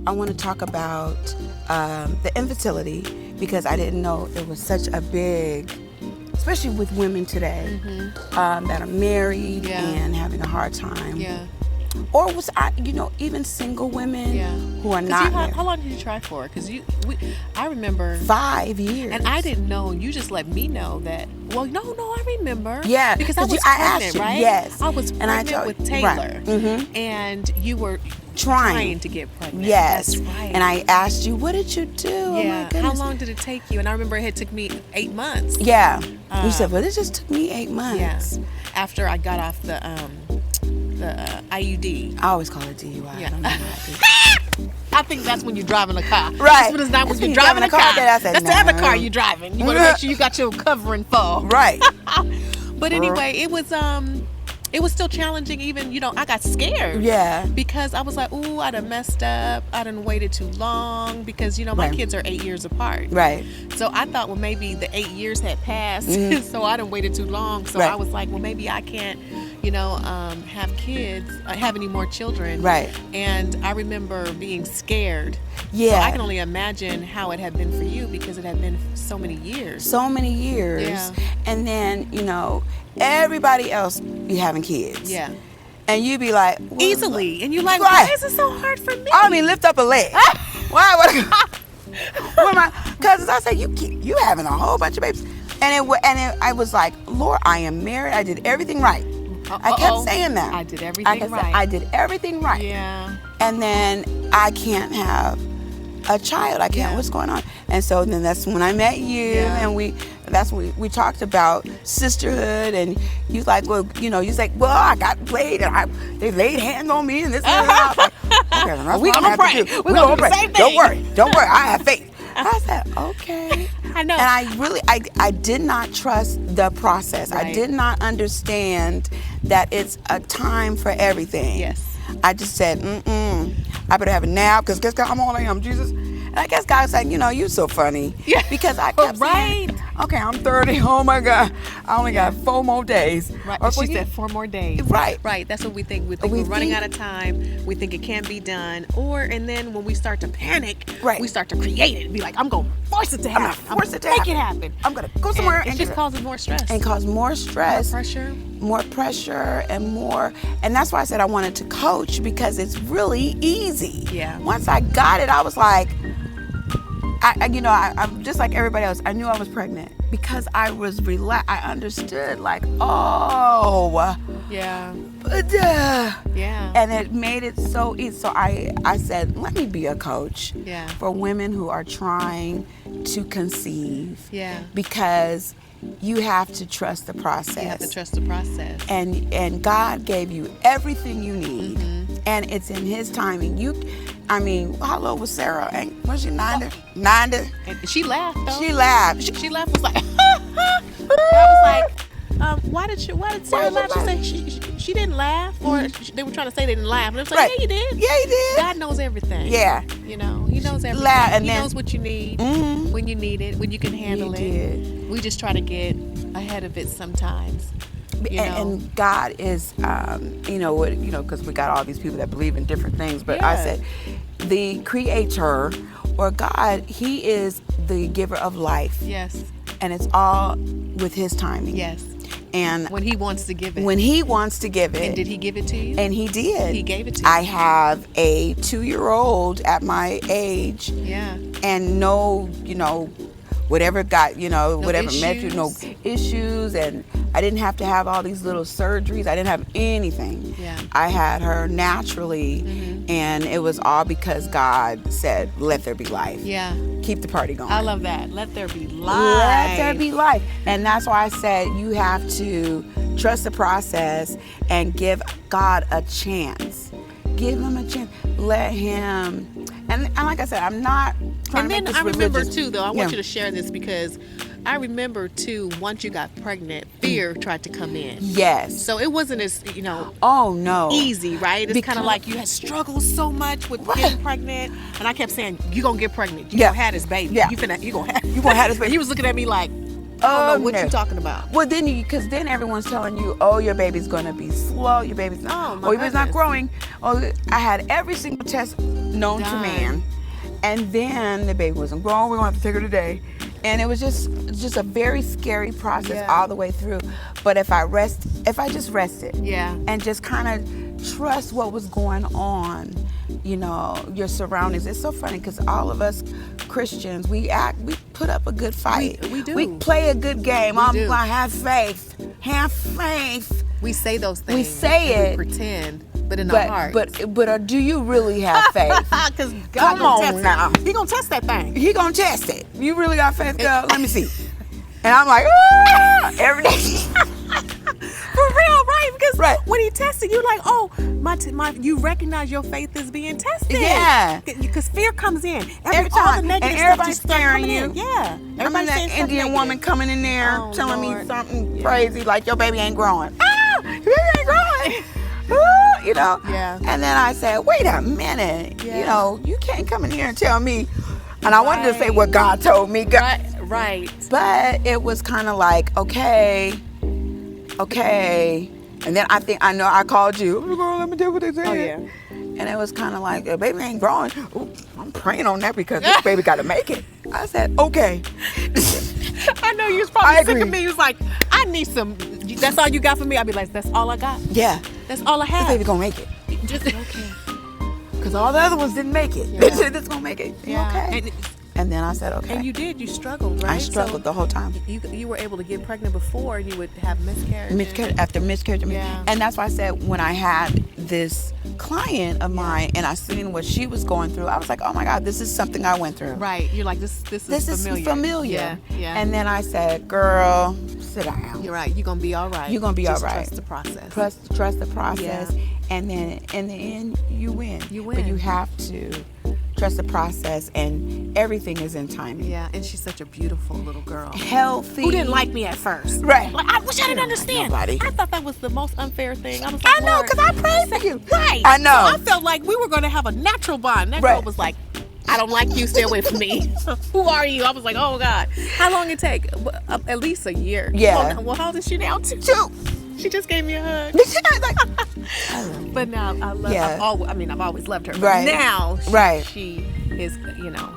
I want to talk about the infertility, because I didn't know it was such a big, especially with women today that are married and having a hard time. Yeah. Or was I, even single women who are not married. How long did you try for? Because I remember 5 years, and I didn't know. You just let me know that. Well, no, I remember. Yeah, because I was I pregnant, asked you, right? yes, I was pregnant with Taylor, right. And you were trying to get pregnant. Yes, that's right. And I asked you, what did you do? Yeah. Oh my goodness. How long did it take you? And I remember it took me 8 months. Yeah. You said, well, it just took me 8 months. Yeah. After I got off the IUD. I always call it DUI. Yeah. I don't know how I think that's when you're driving a car. Right. That's when when you're driving a car. I said, that's the other car you're driving. You want to make sure you got your covering full. Right. But anyway, it was still challenging. Even, I got scared. Yeah. Because I was like, ooh, I done messed up. I done waited too long. Because, my kids are 8 years apart. Right. So I thought, well, maybe the 8 years had passed. So I done waited too long. So I was like, well, maybe I can't, have kids, have any more children. Right. And I remember being scared. Yeah. So I can only imagine how it had been for you, because it had been so many years. So many years. Yeah. And then, everybody else be having kids. Yeah. And you be like, well, easily. And you're like, right. why is it so hard for me? I mean, lift up a leg. Why? What am I? Because I said, you having a whole bunch of babies. And I was like, Lord, I am married. I did everything right. I kept saying that. I did everything right. I did everything right. Yeah. And then I can't have a child. I can't. What's going on? And so then that's when I met you, and we talked about sisterhood, and you like, well, you like, well, I got played, and they laid hands on me, and this and that. I was like, okay, that's we're gonna pray. We're gonna do the same thing. Don't worry. I have faith. I said, okay. I know. And I did not trust the process. Right. I did not understand that it's a time for everything. Yes. I just said, I better have a nap, because guess how old I am, Jesus. And I guess God's like, you're so funny. Yeah. Because I kept saying, okay, I'm 30. Oh my God. I only got 4 more days. Right. Or She said 4 more days. Right. Right. That's what we think. We think we're running out of time. We think it can't be done. And then when we start to panic, we start to create it. Be like, I'm going to force it to happen. I'm going to force it to happen. Make it happen. I'm going to go somewhere. And it just causes more stress. And cause more stress. More pressure. And more. And that's why I said I wanted to coach, because it's really easy. Yeah. Once I got it, I was like, I'm just like everybody else. I knew I was pregnant because I was relaxed. I understood, like, oh. Yeah. Yeah. And it made it so easy. So I said, let me be a coach for women who are trying to conceive. Yeah. Because you have to trust the process. You have to trust the process. And God gave you everything you need. And it's in His timing. How old was Sarah? Was she 90? 90? And she laughed, though. She laughed. She laughed, was like, I was like, why did Sarah laugh? She said she didn't laugh, or they were trying to say they didn't laugh. And it was like, yeah, you did. Yeah, you did. God knows everything. Yeah. He knows everything. He knows what you need, when you need it, when you can handle it. We just try to get ahead of it sometimes. And God is, because we got all these people that believe in different things. But I said, the Creator, or God, He is the giver of life. Yes. And it's all with His timing. Yes. And when He wants to give it. When He wants to give it. And did He give it to you? And He did. He gave it to you. I have a 2-year-old at my age. Yeah. And whatever got, whatever issues. met you, no issues. And I didn't have to have all these little surgeries. I didn't have anything. Yeah. I had her naturally. And it was all because God said, let there be life. Yeah. Keep the party going. I love that. Let there be life. Let there be life. And that's why I said you have to trust the process and give God a chance. Give Him a chance. Let Him. And like I said, I'm not trying to make this religious. And then I remember too, though, I want you to share this, because I remember too, once you got pregnant, fear tried to come in. Yes. So it wasn't as, oh no, easy, right? It's kind of like you had struggled so much with getting pregnant, and I kept saying, "You gonna get pregnant? You gonna have this baby? Yeah. You gonna have this baby?" And he was looking at me like, I don't know what you talking about. Well, because then everyone's telling you, oh, your baby's gonna be slow, your baby's not, your baby's not growing. Oh, I had every single test known to man. And then the baby wasn't growing. We're going to have to take her today. And it was just a very scary process all the way through. But if I just rested, and just kind of trust what was going on, you know, your surroundings. It's so funny because all of us Christians, we put up a good fight. We do. We play a good game. I'm going to have faith. Have faith. We say those things. We say it. We pretend. But in our heart. But do you really have faith? Because God Come on now. He gonna test that thing. He gonna test it. You really got faith, girl? Let me see. And I'm like, every day. For real, right? Because when he tested you, like, oh, you recognize your faith is being tested. Yeah. Because fear comes in every time, all the negative and everybody's stuff scaring you. In. Yeah. I'm that Indian woman coming in there telling me something crazy, like your baby ain't growing. Your baby ain't growing. You know. Yeah. And then I said, wait a minute. You know, you can't come in here and tell me. And I wanted to say what God told me. Right. But it was kind of like, okay. And then I know I called you. Oh, girl, let me tell you what they said. Oh, yeah. And it was kind of like, the baby ain't growing. Ooh, I'm praying on that because this baby got to make it. I said, okay. I know you was probably sick of me. You was like, I need some. That's all you got for me? I'd be like, that's all I got. Yeah. That's all I have. This baby gonna make it. Just okay. Because all the other ones didn't make it. They said this gonna make it. Yeah. Okay. And then I said, okay. And you did. You struggled, right? I struggled the whole time. You were able to get pregnant before, and you would have miscarriage. After miscarriage. Yeah. And that's why I said when I had this client of mine and I seen what she was going through, I was like, oh my God, this is something I went through. Right. You're like, this is familiar. Yeah. And then I said, girl, sit down. You're right. You're going to be all right. You're going to be all right. Trust the process. Trust the process. Yeah. And then in the end, you win. But you have to trust the process, and everything is in timing. Yeah, and she's such a beautiful little girl. Healthy. Who didn't like me at first. Right. Like, I wish I didn't understand. Nobody. I thought that was the most unfair thing. I was like, I know, because I prayed for you. Right. I know. So I felt like we were going to have a natural bond. That girl was like, I don't like you, stay away from me. Who are you? I was like, oh God. How long it take? At least a year. Yeah. Well, how old is she now? 2. She just gave me a hug. But now I love. I've always loved her. But now she is,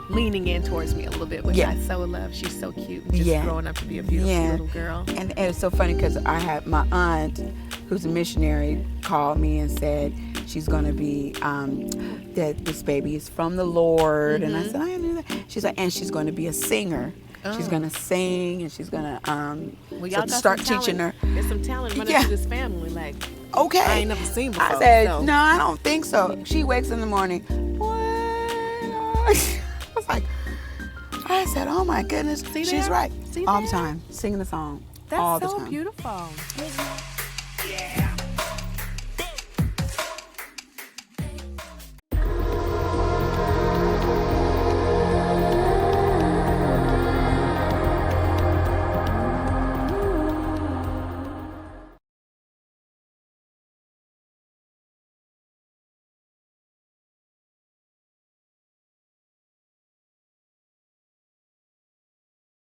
leaning in towards me a little bit, which I so love. She's so cute. And just growing up to be a beautiful little girl. And it's so funny because I had my aunt, who's a missionary, called me and said she's going to be that this baby is from the Lord. And I said, I knew that. She's like, and she's going to be a singer. She's gonna sing and she's gonna start teaching her. There's some talent running through this family. Like, okay, I ain't never seen before. I said, no, I don't think so. She wakes in the morning. What? I was like, I said, oh my goodness, she's right. All the time, singing the song. That's all the so time. beautiful. Yeah.